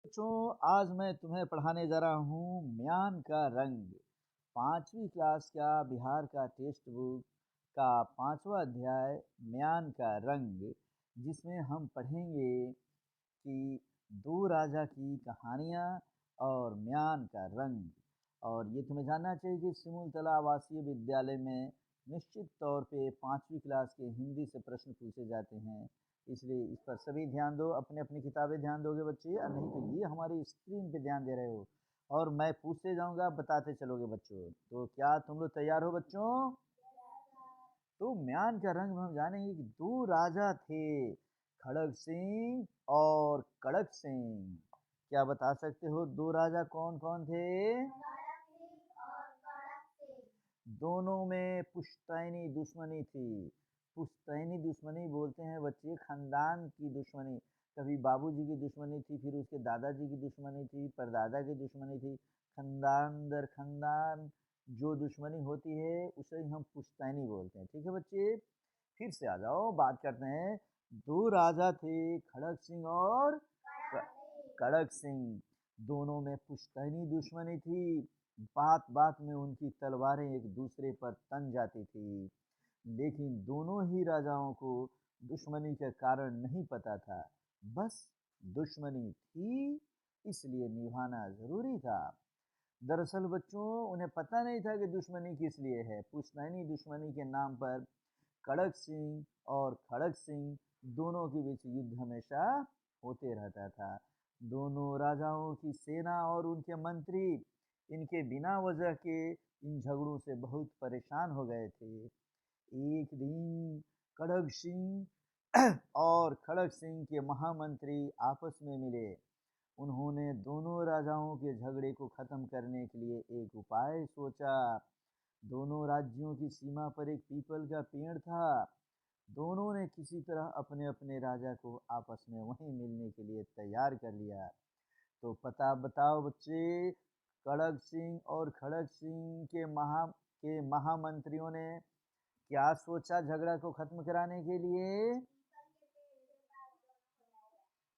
बच्चों, आज मैं तुम्हें पढ़ाने जा रहा हूँ म्यान का रंग। 5वीं क्लास का बिहार का टेक्स्ट बुक का 5वां अध्याय म्यान का रंग, जिसमें हम पढ़ेंगे कि दो राजा की कहानियाँ और म्यान का रंग। और ये तुम्हें जानना चाहिए कि सिमुलतला आवासीय विद्यालय में निश्चित तौर पे 5वीं क्लास के हिंदी से प्रश्न पूछे जाते हैं, इसलिए इस पर सभी ध्यान दो। अपनी अपनी किताबें ध्यान दोगे बच्चे, और नहीं तो ये हमारी स्क्रीन पे ध्यान दे रहे हो और मैं पूछते जाऊंगा, बताते चलोगे बच्चों। तो क्या तुम लोग तैयार हो बच्चों? तो म्यान का रंग में हम जानेंगे कि दो राजा थे, खड़ग सिंह और कड़क सिंह। क्या बता सकते हो दो राजा कौन कौन थे? दोनों में पुश्तैनी दुश्मनी थी। पुश्तैनी दुश्मनी बोलते हैं बच्चे खानदान की दुश्मनी। कभी बाबूजी की दुश्मनी थी, फिर उसके दादाजी की दुश्मनी थी, परदादा की दुश्मनी थी। खानदान दर खानदान जो दुश्मनी होती है उसे ही हम पुश्तैनी बोलते हैं। ठीक है बच्चे, फिर से आ जाओ, बात करते हैं। दो राजा थे, खड़ग सिंह और कड़क सिंह। दोनों में पुश्तैनी दुश्मनी थी। बात बात में उनकी तलवारें एक दूसरे पर तन जाती थी, लेकिन दोनों ही राजाओं को दुश्मनी का कारण नहीं पता था। बस दुश्मनी थी, इसलिए निभाना जरूरी था। दरअसल बच्चों, उन्हें पता नहीं था कि दुश्मनी किस लिए है। पुश्तैनी दुश्मनी के नाम पर कड़क सिंह और खड़ग सिंह दोनों के बीच युद्ध हमेशा होते रहता था। दोनों राजाओं की सेना और उनके मंत्री इनके बिना वजह के इन झगड़ों से बहुत परेशान हो गए थे। एक दिन कड़क सिंह और खड़ग सिंह के महामंत्री आपस में मिले। उन्होंने दोनों राजाओं के झगड़े को खत्म करने के लिए एक उपाय सोचा। दोनों राज्यों की सीमा पर एक पीपल का पेड़ था। दोनों ने किसी तरह अपने अपने राजा को आपस में वहीं मिलने के लिए तैयार कर लिया। तो पता बताओ बच्चे, कड़क सिंह और खड़ग सिंह के महामंत्रियों ने क्या सोचा झगड़ा को खत्म कराने के लिए?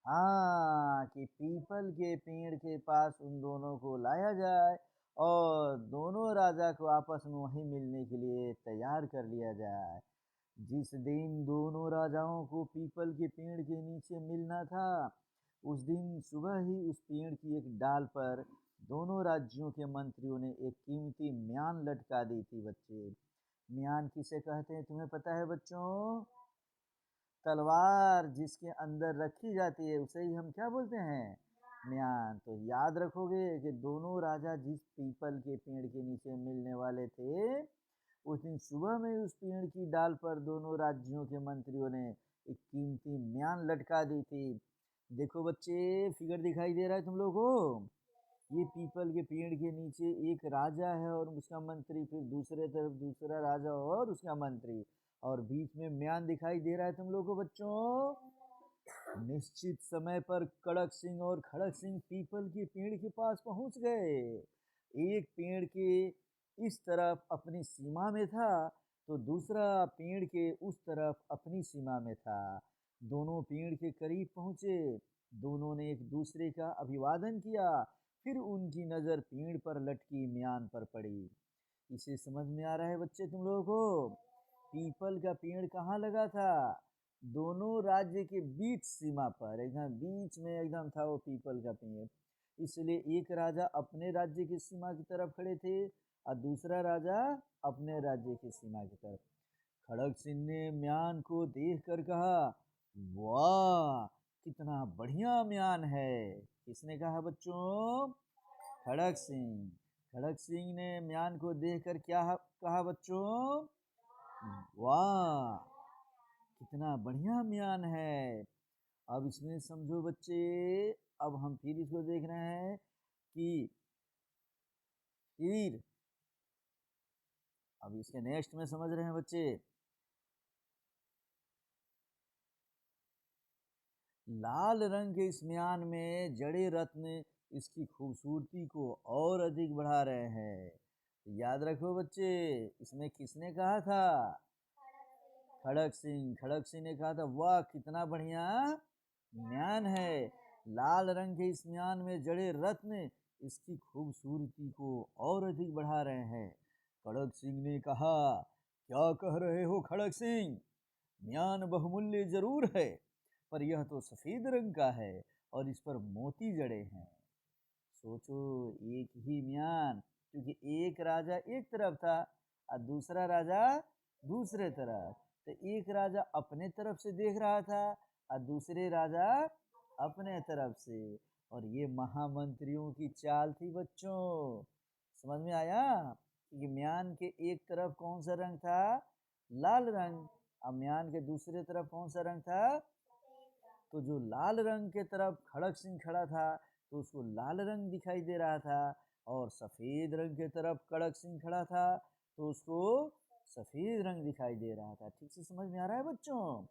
हाँ, कि पीपल के पेड़ के पास उन दोनों को लाया जाए और दोनों राजा को आपस में वहीं मिलने के लिए तैयार कर लिया जाए। जिस दिन दोनों राजाओं को पीपल के पेड़ के नीचे मिलना था, उस दिन सुबह ही उस पेड़ की एक डाल पर दोनों राज्यों के मंत्रियों ने एक कीमती म्यान लटका दी थी बच्चे। म्यान किसे कहते हैं तुम्हें पता है बच्चों? तलवार जिसके अंदर रखी जाती है उसे ही हम क्या बोलते हैं? म्यान। तो याद रखोगे कि दोनों राजा जिस पीपल के पेड़ के नीचे मिलने वाले थे, उस दिन सुबह में उस पेड़ की डाल पर दोनों राज्यों के मंत्रियों ने एक कीमती म्यान लटका दी थी। देखो बच्चे, फिगर दिखाई दे रहा है तुम लोगों को? ये पीपल के पेड़ के नीचे एक राजा है और उसका मंत्री, फिर दूसरे तरफ दूसरा राजा और उसका मंत्री, और बीच में म्यान दिखाई दे रहा है तुम लोगों को बच्चों। निश्चित समय पर कड़क सिंह और खड़ग सिंह पीपल के पेड़ के पास पहुंच गए। एक पेड़ के इस तरफ अपनी सीमा में था, तो दूसरा पेड़ के उस तरफ अपनी सीमा में था। दोनों पेड़ के करीब पहुंचे। दोनों ने एक दूसरे का अभिवादन किया। फिर उनकी नज़र पेड़ पर लटकी म्यान पर पड़ी। इसे समझ में आ रहा है बच्चे तुम लोगों को? पीपल का पेड़ कहाँ लगा था? दोनों राज्य के बीच सीमा पर, एकदम बीच में एकदम था वो पीपल का पेड़। इसलिए एक राजा अपने राज्य की सीमा की तरफ खड़े थे और दूसरा राजा अपने राज्य की सीमा की तरफ। खड़ग सिंह ने म्यान को देखकर कहा, वाह, कितना बढ़िया म्यान है। किसने कहा बच्चों? खड़ग सिंह। खड़ग सिंह ने म्यान को देखकर क्या कहा बच्चों? वाह, कितना बढ़िया म्यान है। अब इसमें समझो बच्चे, अब हम फिर इसको देख रहे हैं कि फिर अब इसके नेक्स्ट में समझ रहे हैं बच्चे। लाल रंग के इस म्यान में जड़े रत्न इसकी खूबसूरती को और अधिक बढ़ा रहे हैं। तो याद रखो बच्चे, इसमें किसने कहा था? खड़ग सिंह। खड़ग सिंह ने कहा था, वाह, कितना बढ़िया म्यान है। लाल रंग के इस म्यान में जड़े रत्न इसकी खूबसूरती को और अधिक बढ़ा रहे हैं। खड़ग सिंह ने कहा, क्या कह रहे हो खड़ग सिंह? म्यान बहुमूल्य जरूर है, पर यह तो सफेद रंग का है और इस पर मोती जड़े हैं। सोचो, एक ही म्यान, क्योंकि एक राजा एक तरफ था और दूसरा राजा दूसरे तरफ, तो एक राजा अपने तरफ से देख रहा था और दूसरे राजा अपने तरफ से। और ये महामंत्रियों की चाल थी बच्चों। समझ में आया कि म्यान के एक तरफ कौन सा रंग था? लाल रंग। और म्यान के दूसरे तरफ कौन सा रंग था? तो जो लाल रंग के तरफ खड़ग सिंह खड़ा था तो उसको लाल रंग दिखाई दे रहा था, और सफेद रंग के तरफ खड़ग सिंह खड़ा था तो उसको सफेद रंग दिखाई दे रहा था। ठीक से समझ में आ रहा है बच्चों?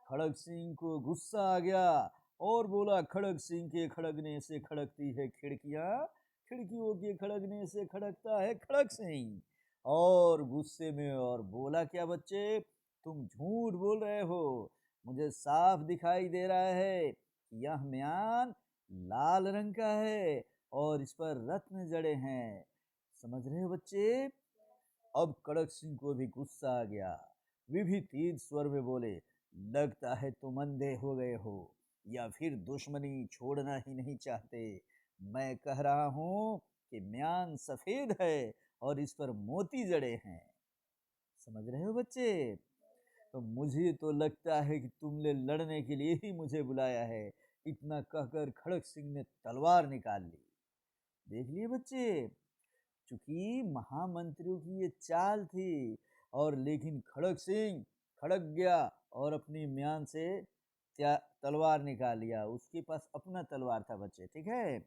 खड़ग सिंह को गुस्सा आ गया और बोला, खड़ग सिंह के खड़गने से खड़कती है खिड़कियां, खिड़कियों के खड़गने से खड़कता है खड़ग सिंह। और गुस्से में और बोला, क्या बच्चे, तुम झूठ बोल रहे हो। मुझे साफ दिखाई दे रहा है कि यह म्यान लाल रंग का है और इस पर रत्न जड़े हैं। समझ रहे हो बच्चे? अब खड़ग सिंह को भी गुस्सा आ गया। वे भी तेज स्वर में बोले, लगता है तुम अंधे हो गए हो या फिर दुश्मनी छोड़ना ही नहीं चाहते। मैं कह रहा हूं कि म्यान सफेद है और इस पर मोती जड़े हैं। समझ रहे हो बच्चे? तो मुझे तो लगता है कि तुमने लड़ने के लिए ही मुझे बुलाया है। इतना कहकर खड़ग सिंह ने तलवार निकाल ली। देख लिए बच्चे, चूंकि महामंत्रियों की ये चाल थी, और लेकिन खड़ग सिंह खड़क गया और अपनी म्यान से तलवार निकाल लिया। उसके पास अपना तलवार था बच्चे, ठीक है।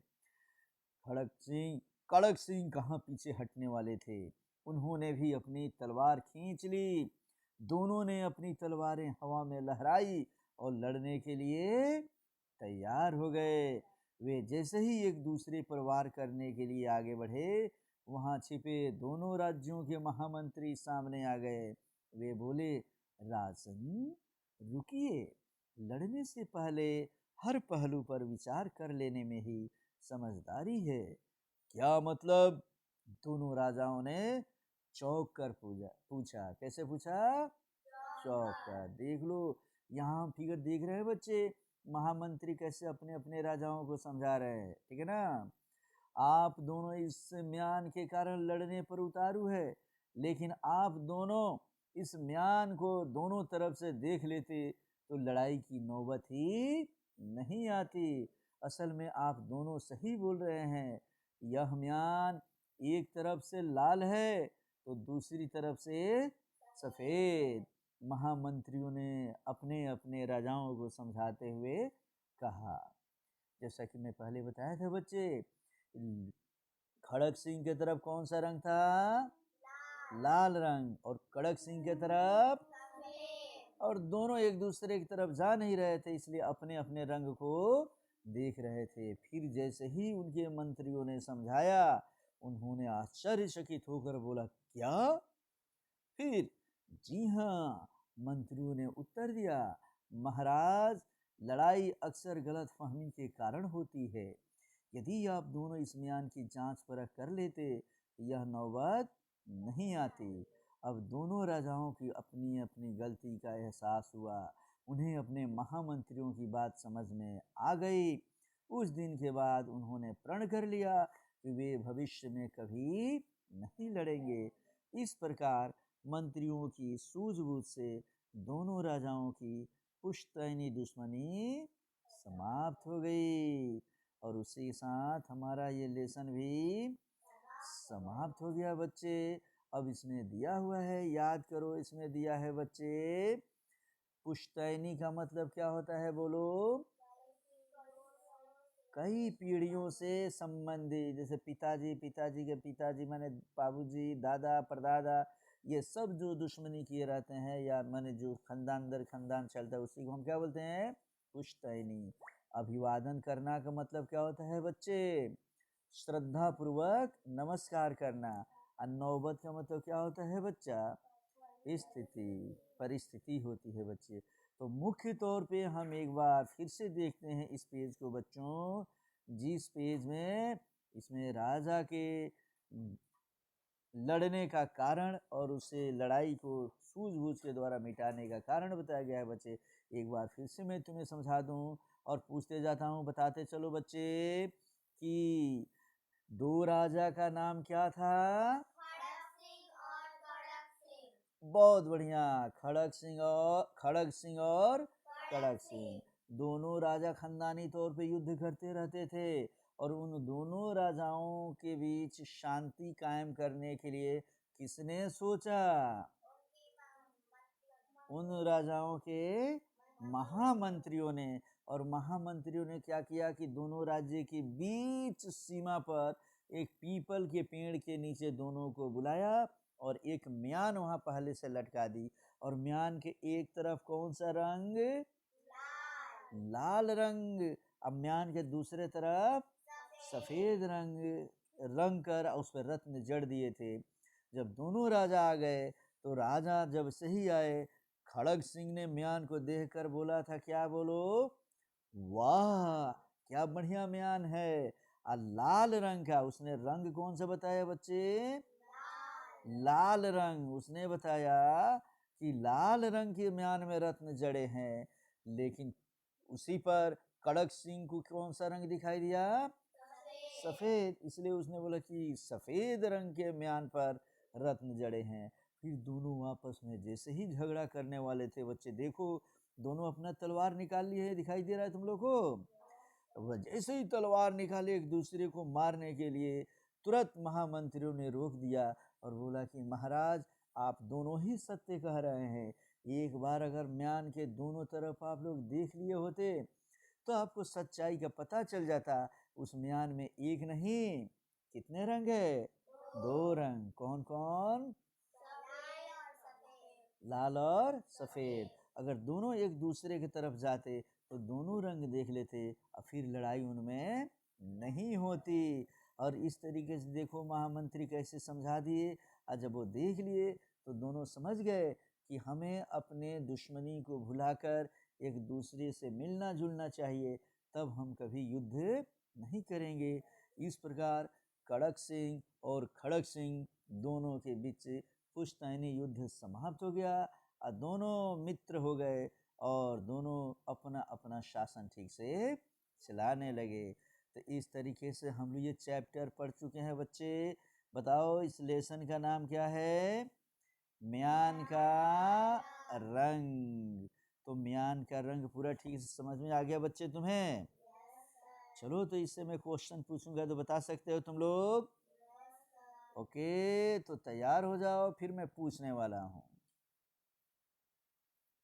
खड़ग सिंह कहाँ पीछे हटने वाले थे, उन्होंने भी अपनी तलवार खींच ली। दोनों ने अपनी तलवारें हवा में लहराई और लड़ने के लिए तैयार हो गए। वे जैसे ही एक दूसरे पर वार करने के लिए आगे बढ़े, वहां छिपे दोनों राज्यों के महामंत्री सामने आ गए। वे बोले, राजन रुकिए, लड़ने से पहले हर पहलू पर विचार कर लेने में ही समझदारी है। क्या मतलब? दोनों राजाओं ने चौंक कर पूछा। कैसे पूछा? चौंक कर। देख लो, यहाँ फिगर देख रहे हैं बच्चे, महामंत्री कैसे अपने अपने राजाओं को समझा रहे हैं, ठीक है ना। आप दोनों इस म्यान के कारण लड़ने पर उतारू है, लेकिन आप दोनों इस म्यान को दोनों तरफ से देख लेते तो लड़ाई की नौबत ही नहीं आती। असल में आप दोनों सही बोल रहे हैं। यह म्यान एक तरफ से लाल है तो दूसरी तरफ से सफेद। महामंत्रियों ने अपने अपने राजाओं को समझाते हुए कहा। जैसा कि मैं पहले बताया था बच्चे, खड़ग सिंह के तरफ कौन सा रंग था? लाल रंग। और खड़ग सिंह के तरफ, और दोनों एक दूसरे की तरफ जा नहीं रहे थे, इसलिए अपने अपने रंग को देख रहे थे। फिर जैसे ही उनके मंत्रियों ने समझाया, उन्होंने आश्चर्यचकित होकर बोला, क्या? फिर जी हाँ, मंत्रियों ने उत्तर दिया, महाराज, लड़ाई अक्सर गलत फहमी के कारण होती है। यदि आप दोनों इस म्यान की जांच परख कर लेते तो यह नौबत नहीं आती। अब दोनों राजाओं की अपनी अपनी गलती का एहसास हुआ। उन्हें अपने महामंत्रियों की बात समझ में आ गई। उस दिन के बाद उन्होंने प्रण कर लिया कि वे भविष्य में कभी नहीं लड़ेंगे। इस प्रकार मंत्रियों की सूझबूझ से दोनों राजाओं की पुश्तैनी दुश्मनी समाप्त हो गई। और उसी साथ हमारा ये लेसन भी समाप्त हो गया बच्चे। अब इसमें दिया हुआ है, याद करो, इसमें दिया है बच्चे, पुश्तैनी का मतलब क्या होता है बोलो? कई पीढ़ियों से संबंधित, जैसे पिताजी, पिताजी के पिताजी माने बाबूजी, दादा, परदादा, ये सब जो दुश्मनी किए रहते हैं या माने जो खानदान दर खानदान चलता है, उसी को हम क्या बोलते हैं? पुश्तैनी। अभिवादन करना का मतलब क्या होता है बच्चे? श्रद्धा पूर्वक नमस्कार करना। और नौबत का मतलब क्या होता है बच्चा? स्थिति, परिस्थिति होती है बच्चे। तो मुख्य तौर पे हम एक बार फिर से देखते हैं इस पेज को बच्चों, जिस पेज में इसमें राजा के लड़ने का कारण और उसे लड़ाई को सूझबूझ के द्वारा मिटाने का कारण बताया गया है बच्चे। एक बार फिर से मैं तुम्हें समझा दूं और पूछते जाता हूं, बताते चलो बच्चे कि दो राजा का नाम क्या था? खड़ग सिंह और कड़क सिंह। बहुत बढ़िया, खड़ग सिंह और कड़क सिंह। दोनों राजा खानदानी तौर पे युद्ध करते रहते थे और उन दोनों राजाओं के बीच शांति कायम करने के लिए किसने सोचा? उन राजाओं के महामंत्रियों ने। और महामंत्रियों ने क्या किया कि दोनों राज्य के बीच सीमा पर एक पीपल के पेड़ के नीचे दोनों को बुलाया और एक म्यान वहां पहले से लटका दी। और म्यान के एक तरफ कौन सा रंग? लाल रंग। अब म्यान के दूसरे तरफ सफेद रंग कर उस पर रत्न जड़ दिए थे। जब दोनों राजा आ गए तो राजा जब सही आए, खड़ग सिंह ने म्यान को देखकर बोला था, क्या बोलो? वाह क्या बढ़िया म्यान है। लाल रंग का उसने रंग कौन सा बताया बच्चे? लाल रंग। उसने बताया कि लाल रंग के म्यान में रत्न जड़े हैं, लेकिन उसी पर कड़क सिंह को कौन सा रंग दिखाई दिया? सफेद। इसलिए उसने बोला कि सफेद रंग के म्यान पर रत्न जड़े हैं। फिर दोनों आपस में जैसे ही झगड़ा करने वाले थे बच्चे, देखो दोनों अपना तलवार निकाल लिए है, दिखाई दे रहा है तुम लोग को? जैसे ही तलवार निकाले एक दूसरे को मारने के लिए, तुरंत महामंत्रियों ने रोक दिया और बोला कि महाराज आप दोनों ही सत्य कह रहे हैं। एक बार अगर म्यान के दोनों तरफ आप लोग देख लिए होते तो आपको सच्चाई का पता चल जाता। उस म्यान में एक नहीं कितने रंग है? दो रंग। कौन कौन? लाल और सफेद। अगर दोनों एक दूसरे की तरफ जाते तो दोनों रंग देख लेते और फिर लड़ाई उनमें नहीं होती। और इस तरीके से देखो महामंत्री कैसे समझा दिए। और जब वो देख लिए तो दोनों समझ गए कि हमें अपने दुश्मनी को भुलाकर एक दूसरे से मिलना जुलना चाहिए, तब हम कभी युद्ध नहीं करेंगे। इस प्रकार कड़क सिंह और खड़ग सिंह दोनों के बीच पुश्तैनी युद्ध समाप्त हो गया और दोनों मित्र हो गए और दोनों अपना अपना शासन ठीक से चलाने लगे। तो इस तरीके से हम लोग ये चैप्टर पढ़ चुके हैं बच्चे। बताओ इस लेसन का नाम क्या है? म्यान का रंग। तो म्यान का रंग पूरा ठीक से समझ में आ गया बच्चे तुम्हें? चलो तो इससे मैं क्वेश्चन पूछूंगा तो बता सकते हो तुम लोग? ओके तो तैयार हो जाओ, फिर मैं पूछने वाला हूँ।